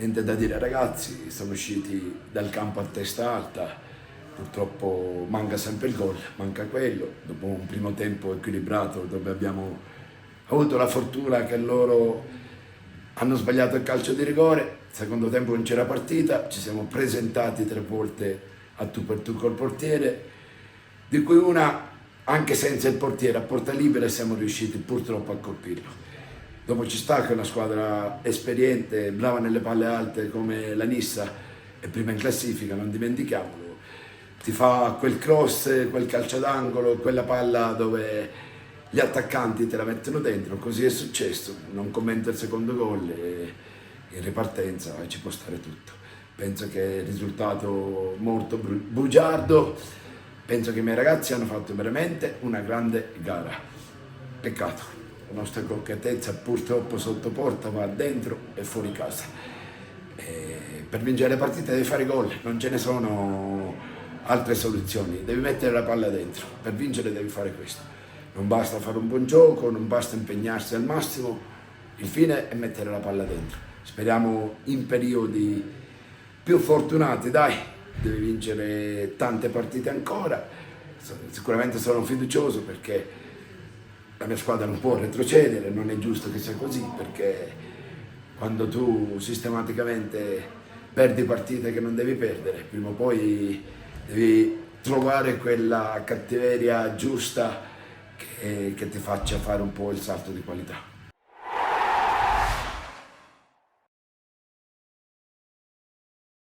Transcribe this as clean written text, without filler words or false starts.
Niente da dire ragazzi, sono usciti dal campo a testa alta, purtroppo manca sempre il gol, manca quello, dopo un primo tempo equilibrato dove abbiamo avuto la fortuna che loro hanno sbagliato il calcio di rigore, secondo tempo non c'era partita, ci siamo presentati 3 volte a tu per tu col portiere, di cui una anche senza il portiere a porta libera siamo riusciti purtroppo a colpirlo. Dopo ci sta che è una squadra esperiente, brava nelle palle alte come la Nissa, è prima in classifica, non dimentichiamolo, ti fa quel cross, quel calcio d'angolo, quella palla dove gli attaccanti te la mettono dentro, così è successo, non commento il secondo gol e in ripartenza ci può stare tutto. Penso che il risultato molto bugiardo, penso che i miei ragazzi hanno fatto veramente una grande gara, peccato. La nostra concretezza purtroppo sotto porta va dentro e fuori casa. Per vincere le partite devi fare gol, non ce ne sono altre soluzioni, devi mettere la palla dentro, per vincere devi fare questo. Non basta fare un buon gioco, non basta impegnarsi al massimo, il fine è mettere la palla dentro. Speriamo in periodi più fortunati, dai, devi vincere tante partite ancora, sicuramente sono fiducioso perché la mia squadra non può retrocedere, non è giusto che sia così, perché quando tu sistematicamente perdi partite che non devi perdere, prima o poi devi trovare quella cattiveria giusta che ti faccia fare un po' il salto di qualità.